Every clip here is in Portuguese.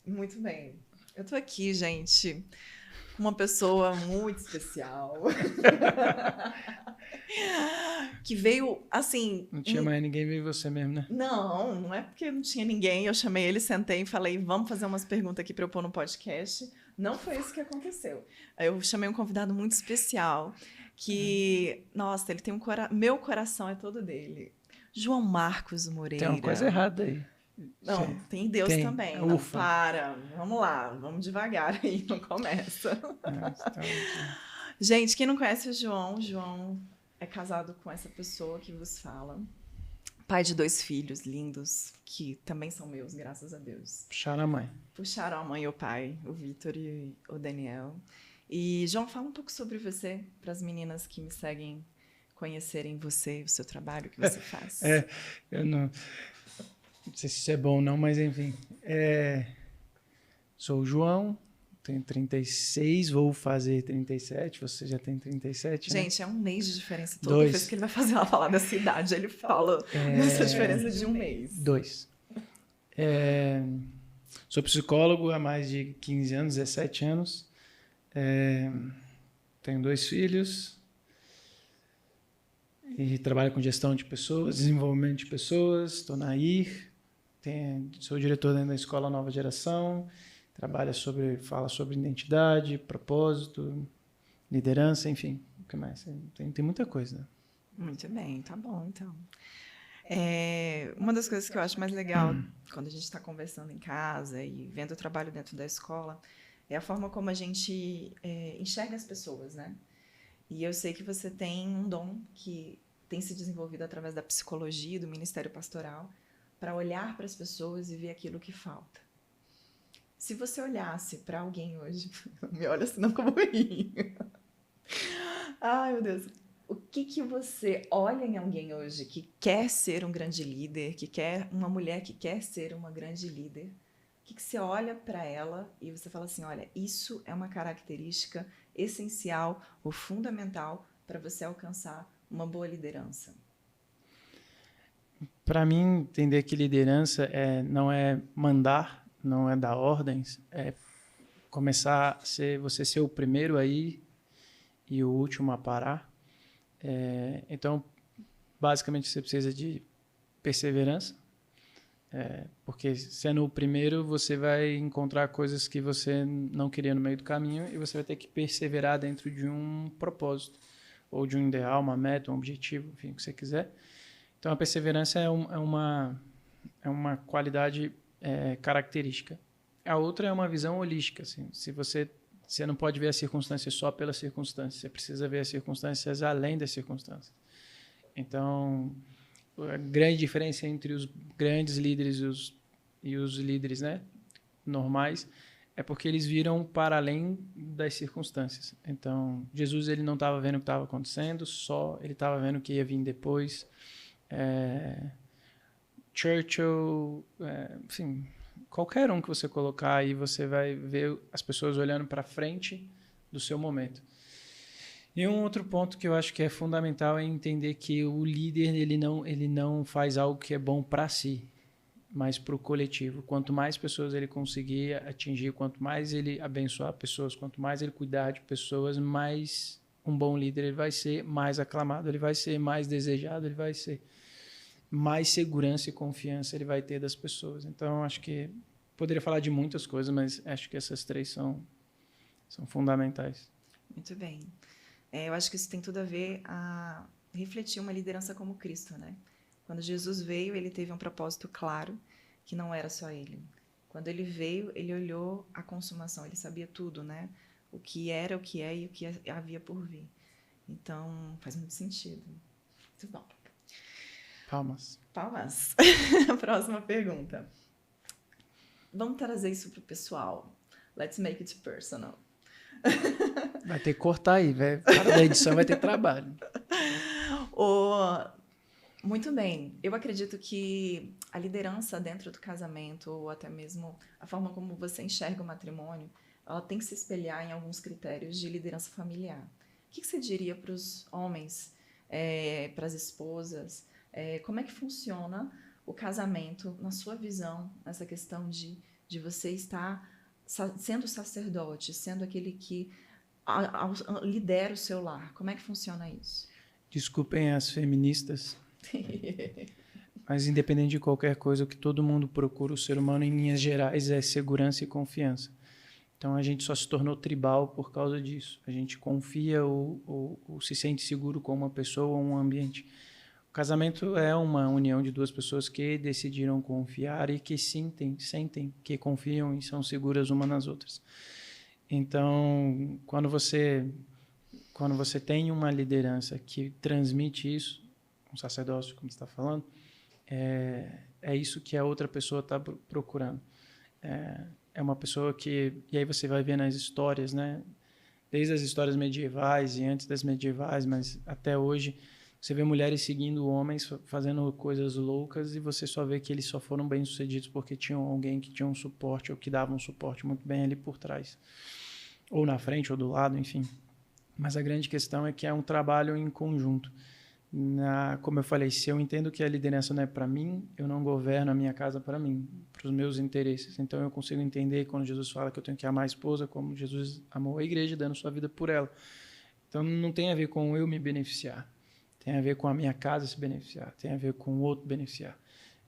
Muito bem. Eu tô aqui, gente, com uma pessoa muito especial. Que veio, assim... Não tinha mais ninguém, veio você mesmo, né? Não é porque não tinha ninguém. Eu chamei ele, sentei e falei, vamos fazer umas perguntas aqui para eu pôr no podcast. Não foi isso que aconteceu. Aí eu chamei um convidado muito especial, que, nossa, ele tem um coração... Meu coração é todo dele. João Marcos Tem uma coisa Moreira. errada aí. Não, tem Deus Tem. também. Não, Ufa. para. Vamos lá, vamos devagar aí, não começa. Então, Gente, quem não conhece o João é casado com essa pessoa que vos fala. Pai de 2 filhos lindos, que também são meus, graças a Deus. puxaram a mãe. Puxaram a mãe e o pai, o Vitor e o Daniel. E, João, fala um pouco sobre você, para as meninas que me seguem conhecerem você, o seu trabalho, o que você faz. Eu não sei se isso é bom ou não, mas enfim. Sou o João, tenho 36, vou fazer 37, você já tem 37, né? Gente, é um mês de diferença. Toda 2. vez que ele vai fazer ela falar dessa idade, ele fala dessa diferença de um mês. 2. Sou psicólogo há mais de 15 anos, 17 anos. Tenho 2 filhos. E trabalho com gestão de pessoas, desenvolvimento de pessoas. Estou na IR. Sou diretor dentro da Escola Nova Geração. Fala sobre identidade, propósito, liderança, enfim. O que mais? Tem muita coisa. Né? Muito bem, tá bom, então. Uma das coisas que eu acho mais legal quando a gente está conversando em casa e vendo o trabalho dentro da escola é a forma como a gente enxerga as pessoas, né? E eu sei que você tem um dom que tem se desenvolvido através da psicologia, do Ministério Pastoral, para olhar para as pessoas e ver aquilo que falta. Se você olhasse para alguém hoje, me olha assim, não como rir. Ai, meu Deus. O que você olha em alguém hoje que quer ser um grande líder, uma mulher que quer ser uma grande líder? O que você olha para ela e você fala assim, olha, isso é uma característica essencial ou fundamental para você alcançar uma boa liderança? Para mim, entender que liderança não é mandar, não é dar ordens, é começar você ser o primeiro aí e o último a parar. Então, basicamente, você precisa de perseverança, porque sendo o primeiro, você vai encontrar coisas que você não queria no meio do caminho e você vai ter que perseverar dentro de um propósito, ou de um ideal, uma meta, um objetivo, enfim, o que você quiser. Então, a perseverança é uma qualidade característica. A outra é uma visão holística. Assim, você não pode ver as circunstâncias só pelas circunstâncias, você precisa ver as circunstâncias além das circunstâncias. Então, a grande diferença entre os grandes líderes e os líderes, né, normais é porque eles viram para além das circunstâncias. Então, Jesus ele não estava vendo o que estava acontecendo, só ele estava vendo o que ia vir depois. Churchill, enfim, qualquer um que você colocar aí, você vai ver as pessoas olhando para frente do seu momento. E um outro ponto que eu acho que é fundamental é entender que o líder ele não faz algo que é bom para si, mas para o coletivo. Quanto mais pessoas ele conseguir atingir, quanto mais ele abençoar pessoas, quanto mais ele cuidar de pessoas, mais um bom líder ele vai ser, mais aclamado ele vai ser, mais desejado ele vai ser, mais segurança e confiança ele vai ter das pessoas. Então, acho que poderia falar de muitas coisas, mas acho que essas 3 são fundamentais. Muito bem. Eu acho que isso tem tudo a ver a refletir uma liderança como Cristo, né? Quando Jesus veio, ele teve um propósito claro, que não era só ele. Quando ele veio, ele olhou a consumação, ele sabia tudo, né? O que era, o que é e o que havia por vir. Então, faz muito sentido. Muito bom. Palmas. Próxima pergunta. Vamos trazer isso para o pessoal. Let's make it personal. Vai ter que cortar aí, velho. Cara da edição vai ter trabalho. Muito bem. Eu acredito que a liderança dentro do casamento, ou até mesmo a forma como você enxerga o matrimônio, ela tem que se espelhar em alguns critérios de liderança familiar. O que você diria para os homens, para as esposas? Como é que funciona o casamento, na sua visão, nessa questão de de você estar sendo sacerdote, sendo aquele que lidera o seu lar. Como é que funciona isso? Desculpem as feministas, mas independente de qualquer coisa, o que todo mundo procura, o ser humano, em linhas gerais, é segurança e confiança. Então, a gente só se tornou tribal por causa disso. A gente confia ou se sente seguro com uma pessoa ou um ambiente. O casamento é uma união de duas pessoas que decidiram confiar e que sentem que confiam e são seguras umas nas outras. Então, quando você tem uma liderança que transmite isso, um sacerdócio, como você está falando, é isso que a outra pessoa está procurando. É uma pessoa que... E aí você vai ver nas histórias, né? Desde as histórias medievais e antes das medievais, mas até hoje, você vê mulheres seguindo homens, fazendo coisas loucas, e você só vê que eles só foram bem-sucedidos porque tinham alguém que tinha um suporte, ou que dava um suporte muito bem ali por trás. Ou na frente, ou do lado, enfim. Mas a grande questão é que é um trabalho em conjunto. Como eu falei, se eu entendo que a liderança não é para mim, eu não governo a minha casa para mim, para os meus interesses. Então eu consigo entender quando Jesus fala que eu tenho que amar a esposa como Jesus amou a igreja, dando sua vida por ela. Então não tem a ver com eu me beneficiar, tem a ver com a minha casa se beneficiar, tem a ver com o outro beneficiar.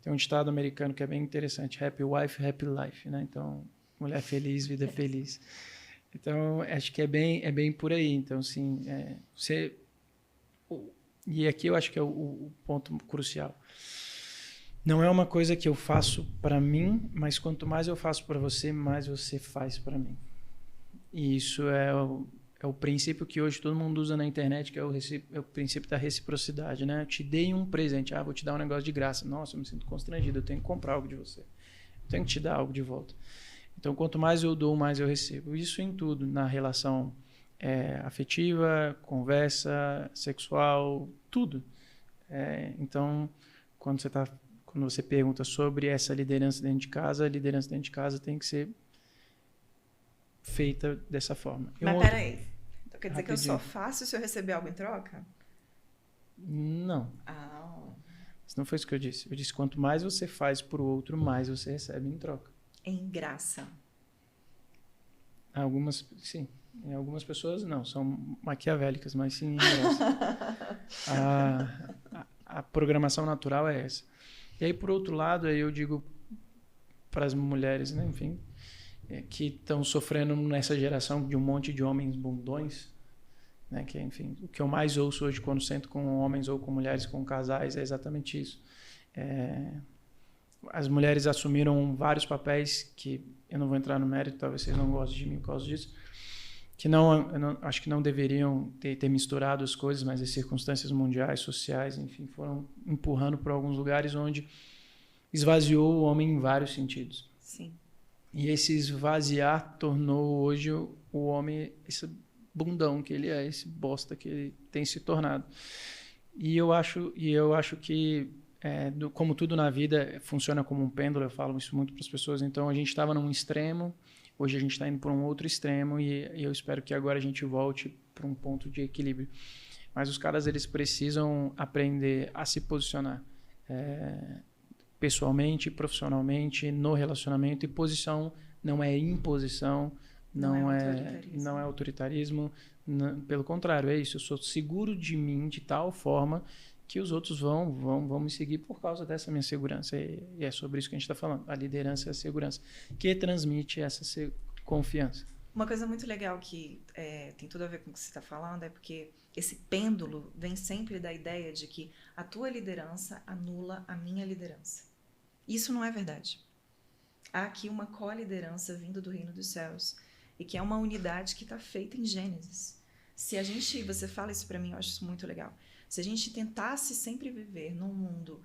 Tem um ditado americano que é bem interessante: happy wife, happy life, né? Então, mulher feliz, vida feliz. Então, acho que é bem por aí. Então, assim, e aqui eu acho que é o ponto crucial. Não é uma coisa que eu faço para mim, mas quanto mais eu faço para você, mais você faz para mim. E isso é o princípio que hoje todo mundo usa na internet, que é o princípio da reciprocidade, né? Eu te dei um presente, vou te dar um negócio de graça. Nossa, eu me sinto constrangido, eu tenho que comprar algo de você. Eu tenho que te dar algo de volta. Então, quanto mais eu dou, mais eu recebo. Isso em tudo, na relação afetiva, conversa, sexual, tudo. Então, quando você pergunta sobre essa liderança dentro de casa, a liderança dentro de casa tem que ser feita dessa forma. Mas peraí, então quer dizer que eu só Rapidinho. faço se eu receber algo em troca? Não. Isso não foi isso que eu disse. Eu disse, quanto mais você faz por outro, mais você recebe em troca. Em graça. Algumas, sim. Em algumas pessoas, não. São maquiavélicas, mas sim em graça. A programação natural é essa. E aí, por outro lado, aí eu digo para as mulheres, né, enfim, que estão sofrendo nessa geração de um monte de homens bundões, né, que, enfim, o que eu mais ouço hoje quando sento com homens ou com mulheres, com casais, é exatamente isso. As mulheres assumiram vários papéis que eu não vou entrar no mérito, talvez vocês não gostem de mim por causa disso, que acho que não deveriam ter misturado as coisas, mas as circunstâncias mundiais, sociais, enfim, foram empurrando para alguns lugares onde esvaziou o homem em vários sentidos. Sim. E esse esvaziar tornou hoje o homem esse bundão que ele é, esse bosta que ele tem se tornado. E eu acho que como tudo na vida funciona como um pêndulo, eu falo isso muito para as pessoas. Então a gente estava num extremo, hoje a gente está indo para um outro extremo, e eu espero que agora a gente volte para um ponto de equilíbrio. Mas os caras, eles precisam aprender a se posicionar pessoalmente, profissionalmente, no relacionamento. E posição não é imposição, não é autoritarismo. Não, pelo contrário, é isso. Eu sou seguro de mim de tal forma que os outros vão me seguir por causa dessa minha segurança. E é sobre isso que a gente está falando. A liderança é a segurança, que transmite essa confiança. Uma coisa muito legal que tem tudo a ver com o que você está falando é porque esse pêndulo vem sempre da ideia de que a tua liderança anula a minha liderança. Isso não é verdade. Há aqui uma co-liderança vindo do reino dos céus, e que é uma unidade que está feita em Gênesis. Você fala isso para mim, eu acho isso muito legal. Se a gente tentasse sempre viver num mundo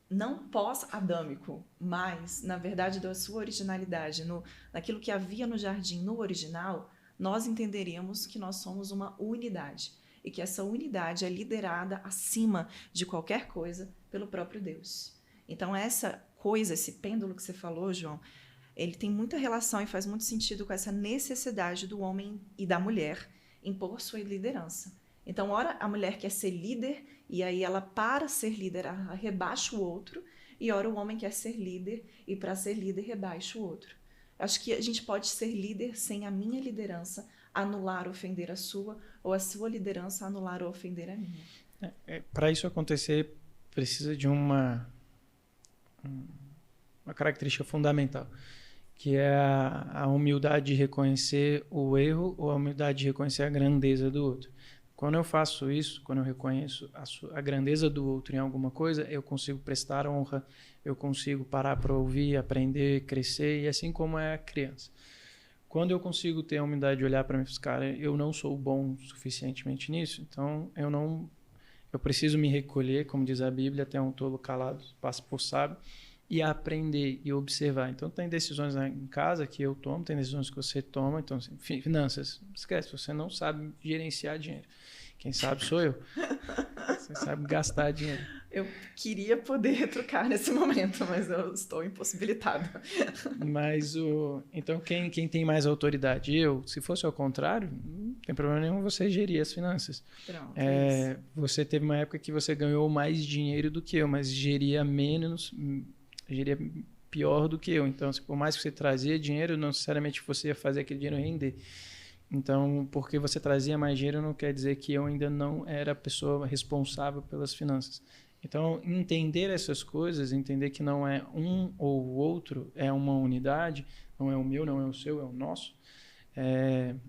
não pós-adâmico, mas, na verdade, da sua originalidade, naquilo que havia no jardim, no original, nós entenderíamos que nós somos uma unidade, e que essa unidade é liderada acima de qualquer coisa pelo próprio Deus. Então, essa coisa, esse pêndulo que você falou, João, ele tem muita relação e faz muito sentido com essa necessidade do homem e da mulher impor sua liderança. Então, ora, a mulher quer ser líder, e aí ela, para ser líder, ela rebaixa o outro, e ora o homem quer ser líder e para ser líder rebaixa o outro. Acho que a gente pode ser líder sem a minha liderança anular ou ofender a sua, ou a sua liderança anular ou ofender a minha. Para isso acontecer, precisa de uma característica fundamental, que é a humildade de reconhecer o erro ou a humildade de reconhecer a grandeza do outro. Quando eu faço isso, quando eu reconheço a grandeza do outro em alguma coisa, eu consigo prestar honra, eu consigo parar para ouvir, aprender, crescer, e assim como é a criança. Quando eu consigo ter a humildade de olhar para mim e falar, cara, eu não sou bom suficientemente nisso, então eu preciso me recolher, como diz a Bíblia, até um tolo calado passa por sábio, e aprender e observar. Então, tem decisões em casa que eu tomo, tem decisões que você toma. Então, assim, finanças, esquece, você não sabe gerenciar dinheiro. Quem sabe sou eu. Você sabe gastar dinheiro. Eu queria poder retrucar nesse momento, mas eu estou impossibilitada. Mas, então, quem tem mais autoridade? Eu. Se fosse ao contrário, não tem problema nenhum você gerir as finanças. Pronto, você teve uma época que você ganhou mais dinheiro do que eu, mas geria pior do que eu. Então, por mais que você trazia dinheiro, não necessariamente você ia fazer aquele dinheiro render. Então, porque você trazia mais dinheiro, não quer dizer que eu ainda não era a pessoa responsável pelas finanças. Então, entender essas coisas, entender que não é um ou o outro, é uma unidade, não é o meu, não é o seu, é o nosso,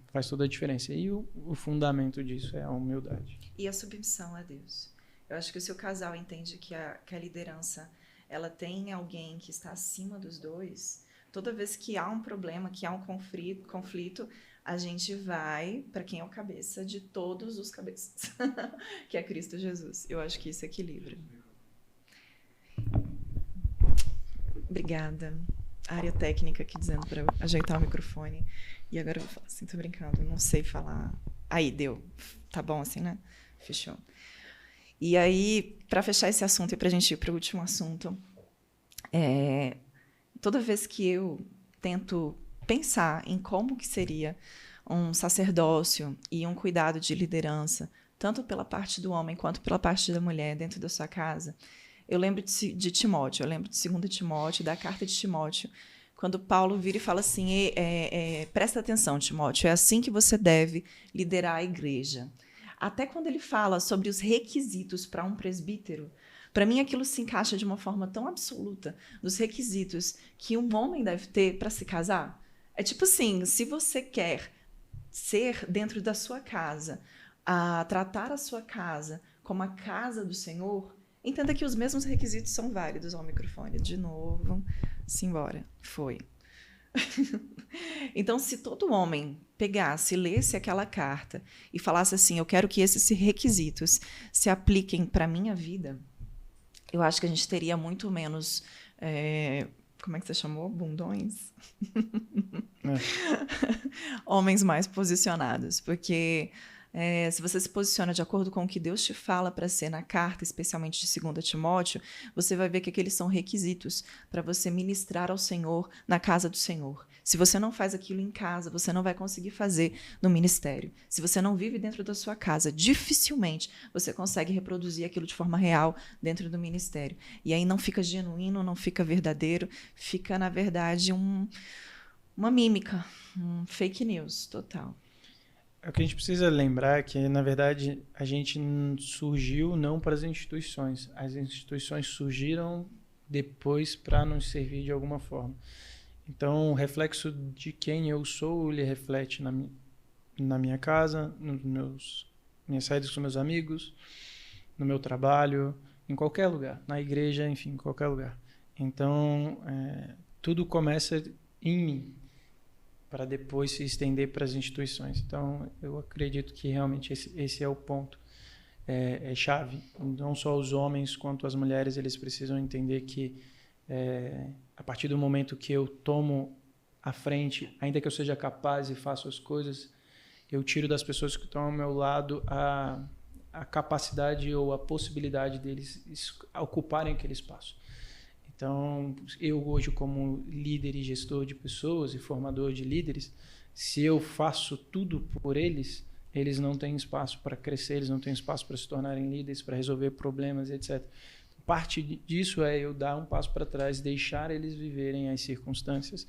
faz toda a diferença. E o fundamento disso é a humildade. E a submissão a Deus. Eu acho que se o casal entende que a liderança ela tem alguém que está acima dos dois, toda vez que há um problema, que há um conflito, a gente vai para quem é o cabeça de todos os cabeças, que é Cristo Jesus. Eu acho que isso equilibra. Obrigada. A área técnica aqui dizendo para eu ajeitar o microfone. E agora eu vou falar assim, tô brincando, não sei falar. Aí, deu. Tá bom assim, né? Fechou. E aí, para fechar esse assunto e para a gente ir para o último assunto, toda vez que eu tento pensar em como que seria um sacerdócio e um cuidado de liderança, tanto pela parte do homem quanto pela parte da mulher dentro da sua casa, eu lembro de Timóteo, eu lembro de 2 Timóteo, da carta de Timóteo, quando Paulo vira e fala assim, presta atenção, Timóteo, é assim que você deve liderar a igreja. Até quando ele fala sobre os requisitos para um presbítero, para mim aquilo se encaixa de uma forma tão absoluta nos requisitos que um homem deve ter para se casar. É tipo assim, se você quer ser dentro da sua casa, tratar a sua casa como a casa do Senhor, entenda que os mesmos requisitos são válidos ao microfone. De novo, simbora. Foi. Então, se todo homem pegasse, lesse aquela carta e falasse assim, eu quero que esses requisitos se apliquem para a minha vida, eu acho que a gente teria muito menos... como é que você chamou? Bundões? Homens mais posicionados. Porque se você se posiciona de acordo com o que Deus te fala para ser na carta, especialmente de 2 Timóteo, você vai ver que aqueles são requisitos para você ministrar ao Senhor na casa do Senhor. Se você não faz aquilo em casa, você não vai conseguir fazer no ministério. Se você não vive dentro da sua casa, dificilmente você consegue reproduzir aquilo de forma real dentro do ministério. E aí não fica genuíno, não fica verdadeiro, fica, na verdade, uma mímica, um fake news total. O que a gente precisa lembrar é que, na verdade, a gente surgiu não para as instituições. As instituições surgiram depois para nos servir de alguma forma. Então, o reflexo de quem eu sou, ele reflete na minha casa, minhas saídas com meus amigos, no meu trabalho, em qualquer lugar, na igreja, enfim, em qualquer lugar. Então, tudo começa em mim, para depois se estender para as instituições. Então, eu acredito que realmente esse é o ponto, chave. Não só os homens quanto as mulheres, eles precisam entender que a partir do momento que eu tomo a frente, ainda que eu seja capaz e faça as coisas, eu tiro das pessoas que estão ao meu lado a capacidade ou a possibilidade deles ocuparem aquele espaço. Então, eu hoje como líder e gestor de pessoas e formador de líderes, se eu faço tudo por eles, eles não têm espaço para crescer, eles não têm espaço para se tornarem líderes, para resolver problemas, etc. parte disso é eu dar um passo para trás, deixar eles viverem as circunstâncias,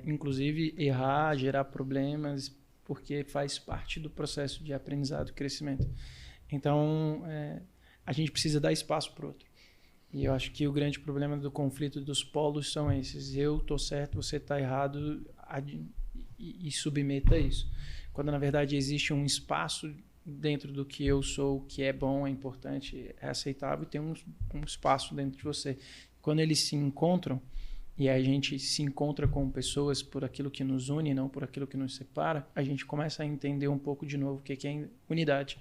inclusive errar, gerar problemas, porque faz parte do processo de aprendizado e crescimento. Então, a gente precisa dar espaço para o outro. E eu acho que o grande problema do conflito dos polos são esses. Eu estou certo, você está errado, e submeta isso. Quando, na verdade, existe um espaço dentro do que eu sou, que é bom, é importante, é aceitável, e tem um espaço dentro de você. Quando eles se encontram, e a gente se encontra com pessoas por aquilo que nos une, não por aquilo que nos separa, a gente começa a entender um pouco de novo o que é unidade.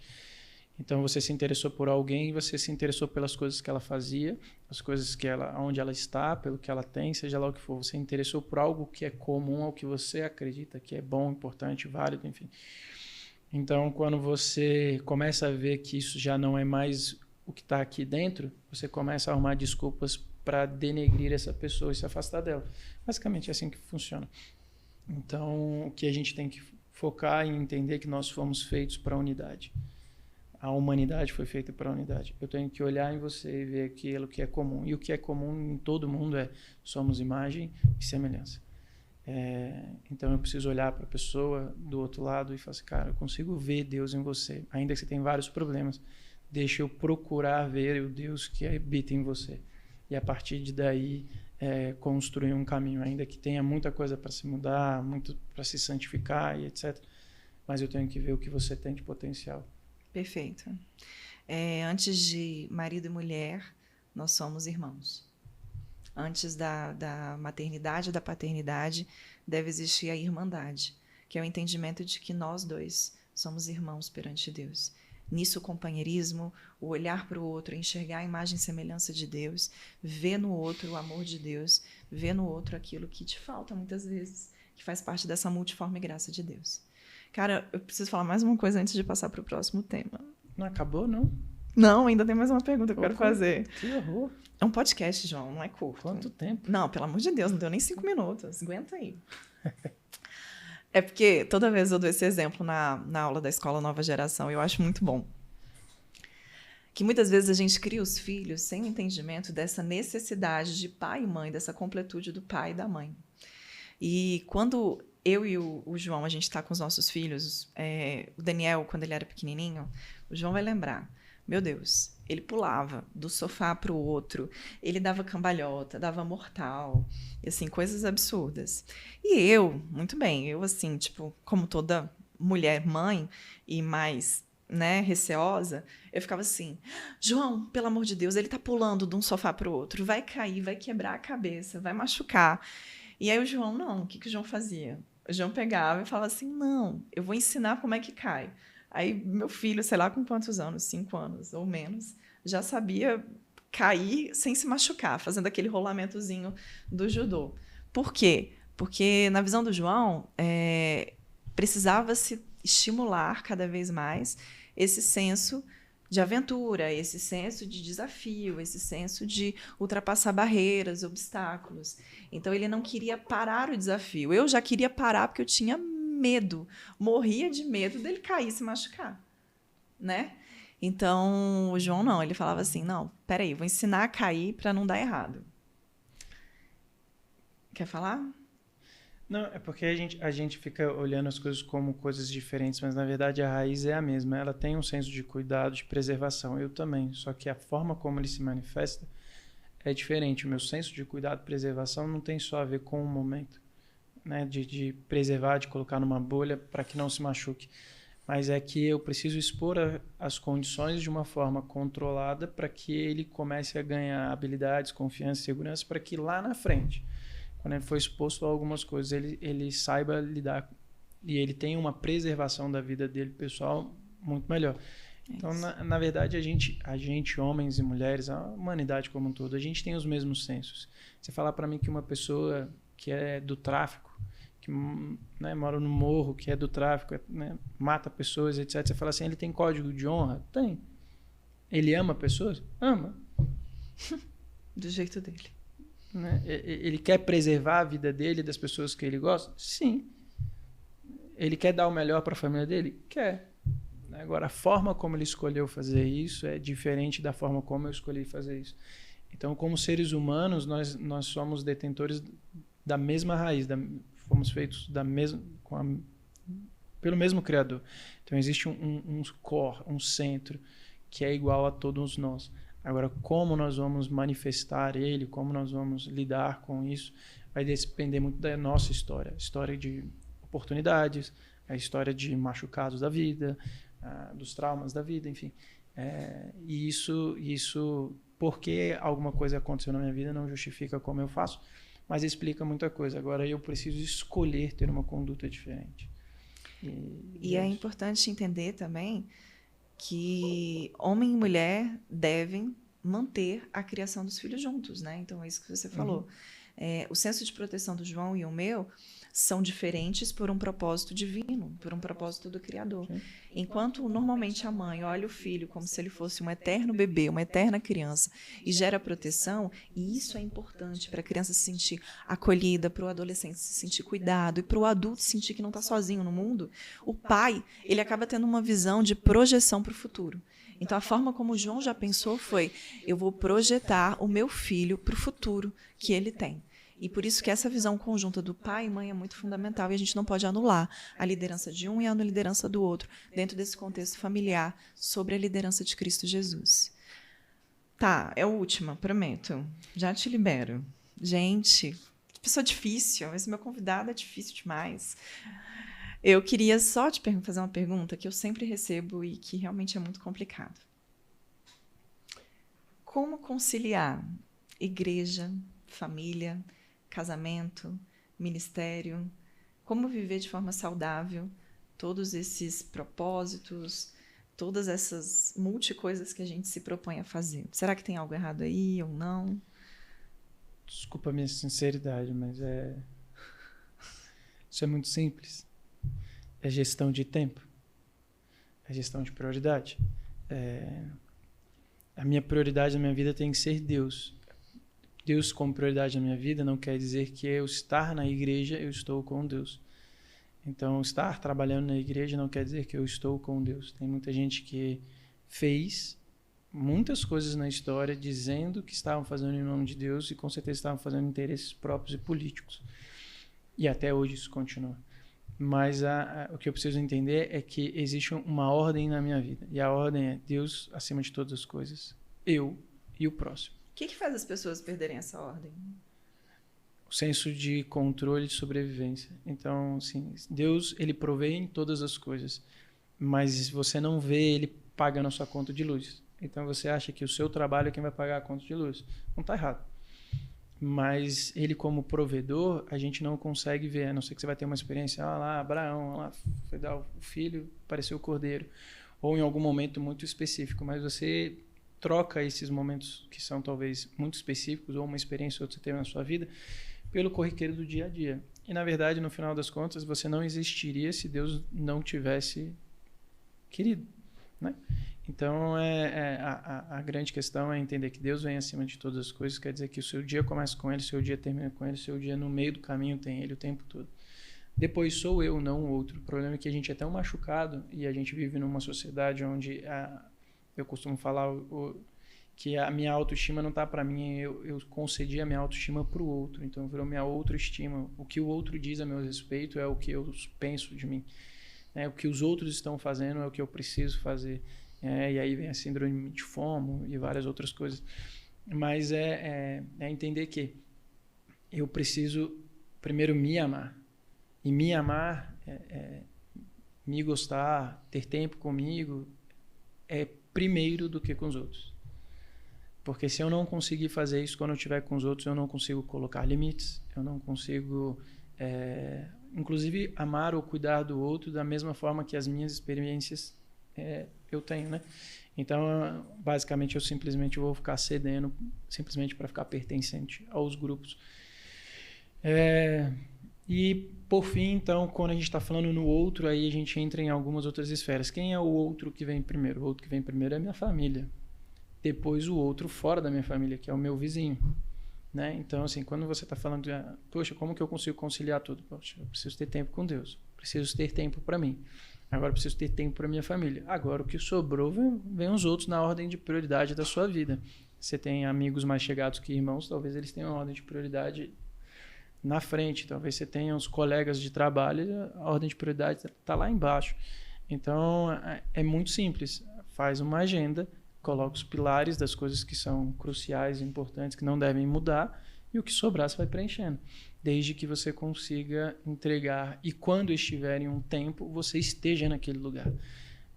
Então, você se interessou por alguém, você se interessou pelas coisas que ela fazia, as coisas onde ela está, pelo que ela tem, seja lá o que for. Você se interessou por algo que é comum ao que você acredita que é bom, importante, válido, enfim. Então, quando você começa a ver que isso já não é mais o que está aqui dentro, você começa a arrumar desculpas para denegrir essa pessoa e se afastar dela. Basicamente é assim que funciona. Então, o que a gente tem que focar em entender que nós fomos feitos para a unidade. A humanidade foi feita para a unidade. Eu tenho que olhar em você e ver aquilo que é comum. E o que é comum em todo mundo somos imagem e semelhança. Então eu preciso olhar para a pessoa do outro lado e falar assim, cara, eu consigo ver Deus em você. Ainda que você tenha vários problemas, deixa eu procurar ver o Deus que habita em você. E a partir de daí, construir um caminho. Ainda que tenha muita coisa para se mudar, muito para se santificar e etc. Mas eu tenho que ver o que você tem de potencial. Perfeito. Antes de marido e mulher, nós somos irmãos. Antes da maternidade e da paternidade, deve existir a irmandade, que é o entendimento de que nós dois somos irmãos perante Deus. Nisso, o companheirismo, o olhar para o outro, enxergar a imagem e semelhança de Deus, ver no outro o amor de Deus, ver no outro aquilo que te falta muitas vezes, que faz parte dessa multiforme graça de Deus. Cara, eu preciso falar mais uma coisa antes de passar para o próximo tema. Não acabou, não? Não, ainda tem mais uma pergunta que eu quero fazer. Que horror. É um podcast, João, não é curto. Quanto tempo? Não, pelo amor de Deus, não deu nem 5 minutos. Aguenta aí. É porque toda vez eu dou esse exemplo na aula da Escola Nova Geração e eu acho muito bom. Que muitas vezes a gente cria os filhos sem o entendimento dessa necessidade de pai e mãe, dessa completude do pai e da mãe. E quando eu e o João, a gente está com os nossos filhos, o Daniel, quando ele era pequenininho, o João vai lembrar, meu Deus, ele pulava do sofá para o outro, ele dava cambalhota, dava mortal, e assim, coisas absurdas. E eu, muito bem, eu assim, tipo, como toda mulher mãe e mais, né, receosa, eu ficava assim, João, pelo amor de Deus, ele tá pulando de um sofá para o outro, vai cair, vai quebrar a cabeça, vai machucar. E aí o João, não, o que o João fazia? O João pegava e falava assim, não, eu vou ensinar como é que cai. Aí meu filho, sei lá com quantos anos, 5 anos ou menos, já sabia cair sem se machucar, fazendo aquele rolamentozinho do judô. Por quê? Porque na visão do João, precisava-se estimular cada vez mais esse senso de aventura, esse senso de desafio, esse senso de ultrapassar barreiras, obstáculos. Então, ele não queria parar o desafio. Eu já queria parar porque eu tinha medo, morria de medo dele cair e se machucar, né? Então, o João não, ele falava assim, não, peraí, vou ensinar a cair para não dar errado. Quer falar? Não, é porque a gente fica olhando as coisas como coisas diferentes, mas na verdade a raiz é a mesma. Ela tem um senso de cuidado, de preservação. Eu também, só que a forma como ele se manifesta é diferente. O meu senso de cuidado e preservação não tem só a ver com o momento, né, de preservar, de colocar numa bolha para que não se machuque. Mas é que eu preciso expor as condições de uma forma controlada para que ele comece a ganhar habilidades, confiança e segurança para que lá na frente, quando ele for exposto a algumas coisas, ele saiba lidar e ele tenha uma preservação da vida dele pessoal muito melhor. Então, na verdade, a gente, homens e mulheres, a humanidade como um todo, a gente tem os mesmos sensos. Você falar para mim que uma pessoa que é do tráfico, que, né, mora no morro, que é do tráfico, né, mata pessoas, etc. Você fala assim, ele tem código de honra? Tem. Ele ama pessoas? Ama. Do jeito dele. Né? Ele quer preservar a vida dele e das pessoas que ele gosta? Sim. Ele quer dar o melhor para a família dele? Quer. né? Agora, a forma como ele escolheu fazer isso é diferente da forma como eu escolhi fazer isso. Então, como seres humanos, nós somos detentores da mesma raiz, fomos feitos pelo mesmo Criador. Então, existe um core, um centro, que é igual a todos nós. Agora, como nós vamos manifestar ele, como nós vamos lidar com isso, vai depender muito da nossa história. História de oportunidades, a história de machucados da vida, dos traumas da vida, enfim. E isso, porque alguma coisa aconteceu na minha vida, não justifica como eu faço, mas explica muita coisa. Agora, eu preciso escolher ter uma conduta diferente. E é importante entender também que homem e mulher devem manter a criação dos filhos juntos, né? Então, é isso que você falou. O senso de proteção do João e o meu são diferentes por um propósito divino, por um propósito do Criador. Sim. Enquanto normalmente a mãe olha o filho como se ele fosse um eterno bebê, uma eterna criança, e gera proteção, e isso é importante para a criança se sentir acolhida, para o adolescente se sentir cuidado, e para o adulto sentir que não está sozinho no mundo, o pai, ele acaba tendo uma visão de projeção para o futuro. Então, a forma como o João já pensou foi: eu vou projetar o meu filho para o futuro que ele tem. E por isso que essa visão conjunta do pai e mãe é muito fundamental, e a gente não pode anular a liderança de um e a liderança do outro, dentro desse contexto familiar, sobre a liderança de Cristo Jesus. Tá, é a última, prometo. Já te libero. Gente, pessoa difícil, esse meu convidado é difícil demais. Eu queria só te fazer uma pergunta que eu sempre recebo e que realmente é muito complicado. Como conciliar igreja, família, casamento, ministério, como viver de forma saudável todos esses propósitos, todas essas multi-coisas que a gente se propõe a fazer? Será que tem algo errado aí ou não? Desculpa a minha sinceridade, mas isso é muito simples. É gestão de tempo, é gestão de prioridade. A minha prioridade na minha vida tem que ser Deus. Deus como prioridade na minha vida não quer dizer que eu estar na igreja, eu estou com Deus. Então, estar trabalhando na igreja não quer dizer que eu estou com Deus. Tem muita gente que fez muitas coisas na história dizendo que estavam fazendo em nome de Deus e com certeza estavam fazendo interesses próprios e políticos. E até hoje isso continua. Mas o que eu preciso entender é que existe uma ordem na minha vida. E a ordem é Deus acima de todas as coisas, eu e o próximo. O que faz as pessoas perderem essa ordem? O senso de controle e de sobrevivência. Então, assim, Deus, ele provê em todas as coisas, mas você não vê ele pagando a sua conta de luz. Então, você acha que o seu trabalho é quem vai pagar a conta de luz. Não está errado. Mas ele, como provedor, a gente não consegue ver, a não ser que você vai ter uma experiência, lá, Abraão, lá, foi dar o filho, apareceu o cordeiro, ou em algum momento muito específico, mas você troca esses momentos que são talvez muito específicos, ou uma experiência que você teve na sua vida, pelo corriqueiro do dia a dia. E, na verdade, no final das contas, você não existiria se Deus não tivesse querido, né? Então, a grande questão é entender que Deus vem acima de todas as coisas, quer dizer que o seu dia começa com Ele, o seu dia termina com Ele, o seu dia no meio do caminho tem Ele o tempo todo. Depois sou eu, não o outro. O problema é que a gente é tão machucado e a gente vive numa sociedade onde eu costumo falar que a minha autoestima não está para mim, eu concedi a minha autoestima para o outro, então virou minha autoestima. O que o outro diz a meu respeito é o que eu penso de mim. O que os outros estão fazendo é o que eu preciso fazer. E aí vem a síndrome de FOMO e várias outras coisas. Mas é entender que eu preciso primeiro me amar. E me amar, me gostar, ter tempo comigo, é primeiro do que com os outros. Porque se eu não conseguir fazer isso quando eu estiver com os outros, eu não consigo colocar limites, eu não consigo, inclusive, amar ou cuidar do outro da mesma forma que as minhas experiências eu tenho, né? Então, basicamente, eu simplesmente vou ficar cedendo, simplesmente para ficar pertencente aos grupos. E, por fim, então, quando a gente está falando no outro, aí a gente entra em algumas outras esferas. Quem é o outro que vem primeiro? O outro que vem primeiro é a minha família. Depois o outro fora da minha família, que é o meu vizinho, né? Então, assim, quando você está falando de, poxa, como que eu consigo conciliar tudo? Poxa, eu preciso ter tempo com Deus, preciso ter tempo para mim. Agora eu preciso ter tempo para minha família. Agora o que sobrou vem os outros na ordem de prioridade da sua vida. Você tem amigos mais chegados que irmãos, talvez eles tenham uma ordem de prioridade na frente. Talvez você tenha os colegas de trabalho, a ordem de prioridade está lá embaixo. Então é muito simples. Faz uma agenda, coloca os pilares das coisas que são cruciais, importantes, que não devem mudar, e o que sobrar você vai preenchendo. Desde que você consiga entregar e quando estiver em um tempo, você esteja naquele lugar.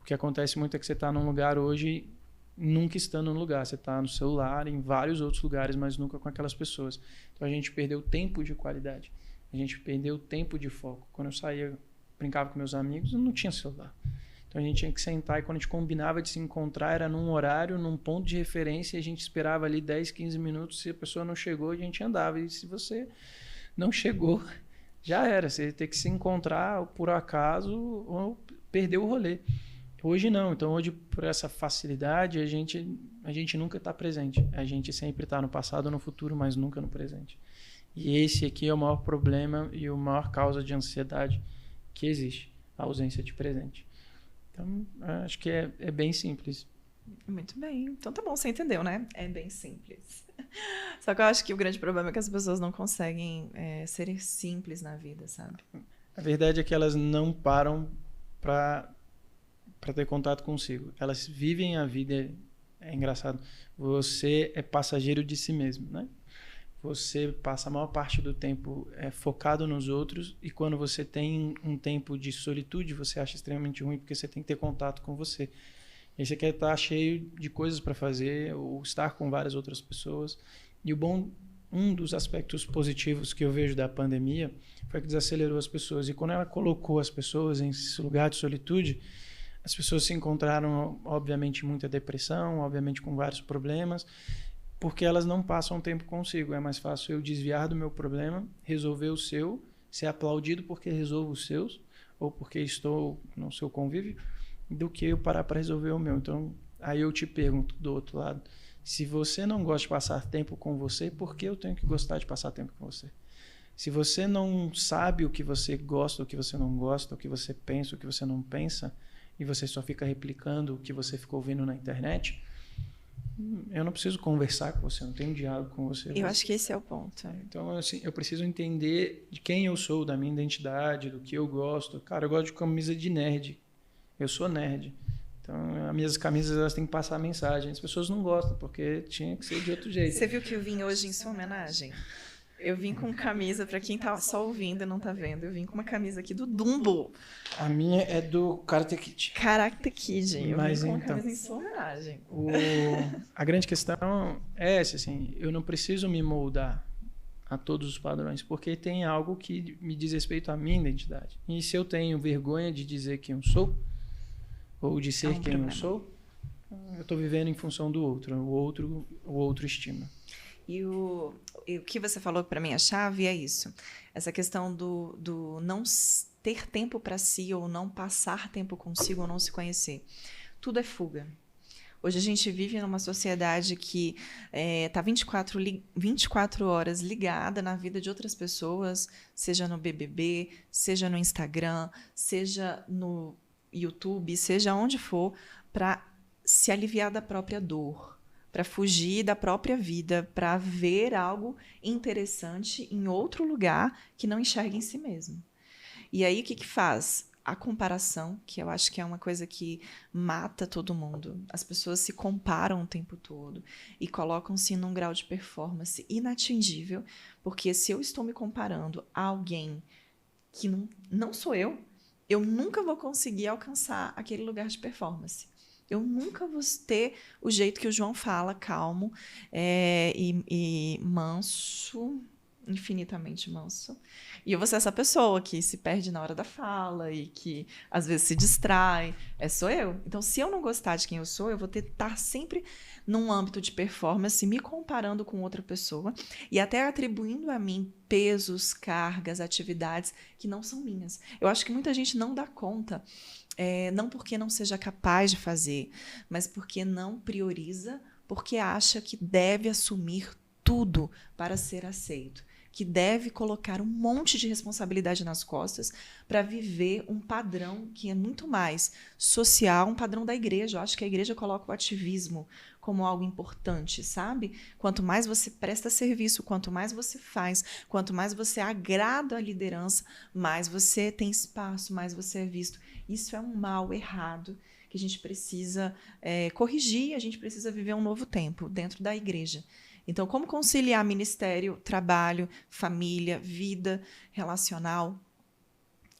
O que acontece muito é que você está num lugar hoje, nunca estando no lugar. Você está no celular, em vários outros lugares, mas nunca com aquelas pessoas. Então a gente perdeu tempo de qualidade. A gente perdeu tempo de foco. Quando eu saía, brincava com meus amigos, eu não tinha celular. Então a gente tinha que sentar e quando a gente combinava de se encontrar era num horário, num ponto de referência e a gente esperava ali 10, 15 minutos. Se a pessoa não chegou, a gente andava. E se você não chegou, já era. Você ia ter que se encontrar por acaso ou perder o rolê. Hoje não. Então hoje, por essa facilidade, a gente nunca está presente. A gente sempre está no passado ou no futuro, mas nunca no presente. E esse aqui é o maior problema e a maior causa de ansiedade que existe. A ausência de presente. Então, acho que é bem simples. Muito bem. Então tá bom, você entendeu, né? É bem simples. Só que eu acho que o grande problema é que as pessoas não conseguem ser simples na vida, sabe? A verdade é que elas não param para ter contato consigo. Elas vivem a vida. É engraçado. Você é passageiro de si mesmo, né? Você passa a maior parte do tempo focado nos outros e quando você tem um tempo de solitude, você acha extremamente ruim porque você tem que ter contato com você. E você quer estar cheio de coisas para fazer ou estar com várias outras pessoas. E um dos aspectos positivos que eu vejo da pandemia foi que desacelerou as pessoas. E quando ela colocou as pessoas em esse lugar de solitude, as pessoas se encontraram, obviamente, muita depressão, obviamente com vários problemas, porque elas não passam tempo consigo. É mais fácil eu desviar do meu problema, resolver o seu, ser aplaudido porque resolvo os seus, ou porque estou no seu convívio, do que eu parar para resolver o meu. Então, aí eu te pergunto do outro lado, se você não gosta de passar tempo com você, por que eu tenho que gostar de passar tempo com você? Se você não sabe o que você gosta, o que você não gosta, o que você pensa, o que você não pensa, e você só fica replicando o que você ficou ouvindo na internet, eu não preciso conversar com você, não tenho diálogo com você. Eu acho que esse é o ponto. Então, assim, eu preciso entender de quem eu sou, da minha identidade, do que eu gosto. Cara, eu gosto de camisa de nerd. Eu sou nerd. Então, as minhas camisas elas têm que passar a mensagem. As pessoas não gostam, porque tinha que ser de outro jeito. Você viu que eu vim hoje em sua homenagem? Eu vim com camisa, para quem tá só ouvindo e não tá vendo, eu vim com uma camisa aqui do Dumbo. A minha é do Karate Kid. Karate Kid. Eu Mas vim com então, uma camisa em sua homenagem. A grande questão é essa, assim, eu não preciso me moldar a todos os padrões, porque tem algo que me diz respeito à minha identidade. E se eu tenho vergonha de dizer quem eu sou, ou de ser quem eu sou, eu estou vivendo em função do outro. O outro estima. E o que você falou para mim, a chave é isso. Essa questão do não ter tempo para si, ou não passar tempo consigo, ou não se conhecer. Tudo é fuga. Hoje a gente vive numa sociedade que está 24 horas ligada na vida de outras pessoas, seja no BBB, seja no Instagram, seja no YouTube, seja onde for, para se aliviar da própria dor, para fugir da própria vida, para ver algo interessante em outro lugar que não enxerga em si mesmo. E aí o que faz? A comparação, que eu acho que é uma coisa que mata todo mundo. As pessoas se comparam o tempo todo e colocam-se num grau de performance inatingível, porque se eu estou me comparando a alguém que não sou eu nunca vou conseguir alcançar aquele lugar de performance. Eu nunca vou ter o jeito que o João fala, calmo e manso, infinitamente manso. E eu vou ser essa pessoa que se perde na hora da fala e que às vezes se distrai. Sou eu. Então, se eu não gostar de quem eu sou, eu vou estar sempre num âmbito de performance, me comparando com outra pessoa e até atribuindo a mim pesos, cargas, atividades que não são minhas. Eu acho que muita gente não dá conta, não porque não seja capaz de fazer, mas porque não prioriza, porque acha que deve assumir tudo para ser aceito. que deve colocar um monte de responsabilidade nas costas para viver um padrão que é muito mais social, um padrão da igreja. Eu acho que a igreja coloca o ativismo como algo importante, sabe? Quanto mais você presta serviço, quanto mais você faz, quanto mais você agrada a liderança, mais você tem espaço, mais você é visto. Isso é um mal errado que a gente precisa corrigir, a gente precisa viver um novo tempo dentro da igreja. Então, como conciliar ministério, trabalho, família, vida relacional,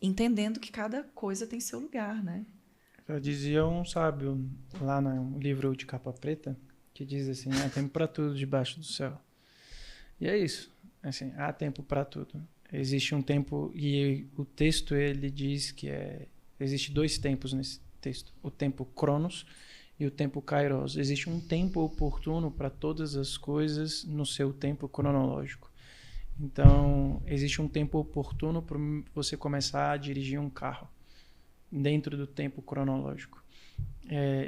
entendendo que cada coisa tem seu lugar, né? Já dizia um sábio lá no livro de capa preta, que diz assim, há tempo para tudo debaixo do céu. E é isso, assim, há tempo para tudo. Existe um tempo, e o texto ele diz que existe 2 tempos nesse texto, o tempo Cronos e o tempo Kairos. Existe um tempo oportuno para todas as coisas no seu tempo cronológico. Então, existe um tempo oportuno para você começar a dirigir um carro dentro do tempo cronológico.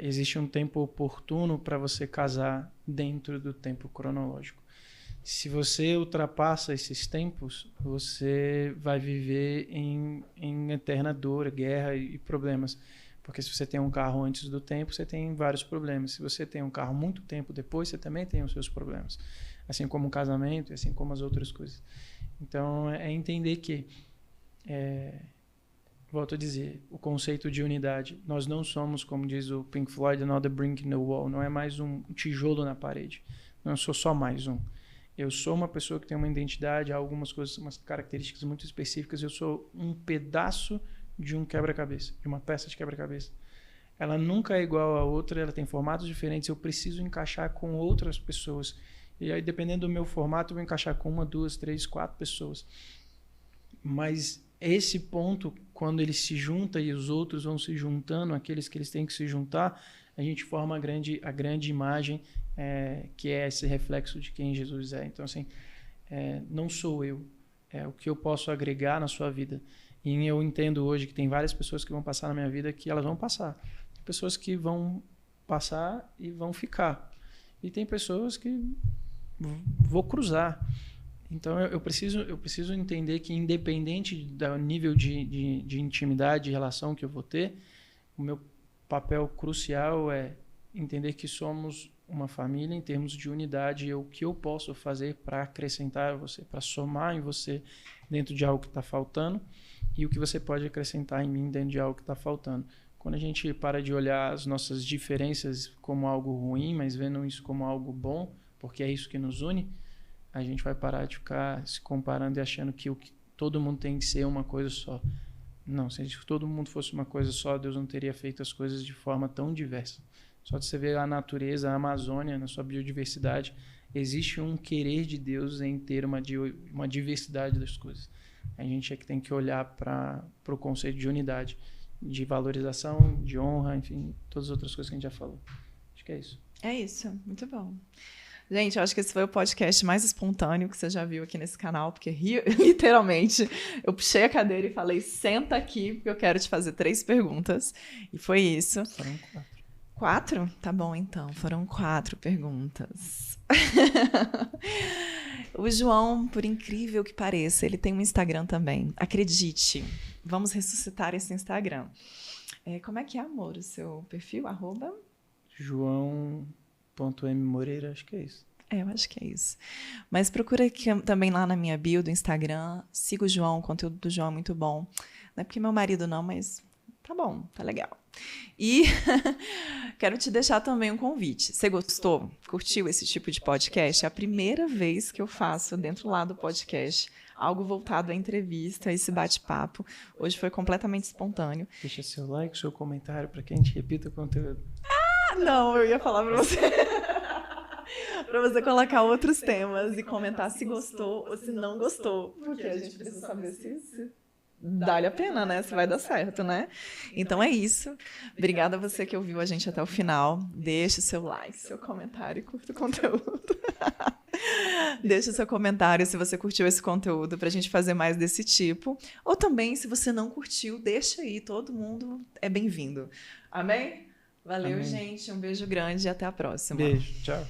Existe um tempo oportuno para você casar dentro do tempo cronológico. Se você ultrapassa esses tempos, você vai viver em eterna dor, guerra e problemas. Porque se você tem um carro antes do tempo, você tem vários problemas. Se você tem um carro muito tempo depois, você também tem os seus problemas. Assim como um casamento, assim como as outras coisas. Então, é entender que, volto a dizer, o conceito de unidade. Nós não somos, como diz o Pink Floyd, another brick in the wall. Não é mais um tijolo na parede. Não sou só mais um. Eu sou uma pessoa que tem uma identidade, algumas coisas, umas características muito específicas. Eu sou um pedaço de um quebra-cabeça, de uma peça de quebra-cabeça. Ela nunca é igual a outra, ela tem formatos diferentes. Eu preciso encaixar com outras pessoas. E aí, dependendo do meu formato, eu vou encaixar com 1, 2, 3, 4 pessoas. Mas esse ponto, quando ele se junta e os outros vão se juntando, aqueles que eles têm que se juntar, a gente forma a grande imagem, que é esse reflexo de quem Jesus é. Então, assim, não sou eu, é o que eu posso agregar na sua vida. E eu entendo hoje que tem várias pessoas que vão passar na minha vida que elas vão passar. Tem pessoas que vão passar e vão ficar. E tem pessoas que vou cruzar. Então, eu preciso entender que, independente do nível de intimidade, de relação que eu vou ter, o meu papel crucial é entender que somos uma família em termos de unidade, e o que eu posso fazer para acrescentar a você, para somar em você dentro de algo que está faltando, e o que você pode acrescentar em mim dentro de algo que está faltando. Quando a gente para de olhar as nossas diferenças como algo ruim, mas vendo isso como algo bom, porque é isso que nos une, a gente vai parar de ficar se comparando e achando que todo mundo tem que ser uma coisa só. Não, se todo mundo fosse uma coisa só, Deus não teria feito as coisas de forma tão diversa. Só de você ver a natureza, a Amazônia, na sua biodiversidade, existe um querer de Deus em ter uma diversidade das coisas. A gente é que tem que olhar para o conceito de unidade, de valorização, de honra, enfim, todas as outras coisas que a gente já falou. Acho que é isso. É isso, muito bom. Gente, eu acho que esse foi o podcast mais espontâneo que você já viu aqui nesse canal, porque literalmente eu puxei a cadeira e falei, senta aqui, porque eu quero te fazer 3 perguntas. E foi isso. Foram 4. 4? Tá bom, então. Foram 4 perguntas. O João, por incrível que pareça, ele tem um Instagram também. Acredite, vamos ressuscitar esse Instagram. Como é que é, amor, o seu perfil? João.mmoreira, acho que é isso. Eu acho que é isso. Mas procura aqui também lá na minha bio do Instagram. Siga o João, o conteúdo do João é muito bom. Não é porque meu marido não, mas tá bom, tá legal. E quero te deixar também um convite. Você gostou? Curtiu esse tipo de podcast? É a primeira vez que eu faço dentro lá do podcast algo voltado à entrevista, a esse bate-papo. Hoje foi completamente espontâneo. Deixa seu like, seu comentário para que a gente repita o conteúdo. Não, eu ia falar para você. Para você colocar outros temas e comentar se gostou ou se não gostou. Porque a gente precisa saber se vale a pena, né? Se vai dar certo, né? Então é isso. Obrigada a você que ouviu a gente até o final. Deixe o seu like, seu comentário e curta o conteúdo. Deixe o seu comentário se você curtiu esse conteúdo pra gente fazer mais desse tipo. Ou também, se você não curtiu, deixa aí. Todo mundo é bem-vindo. Amém? Valeu, Amém. gente. Um beijo grande e até a próxima. Beijo. Tchau.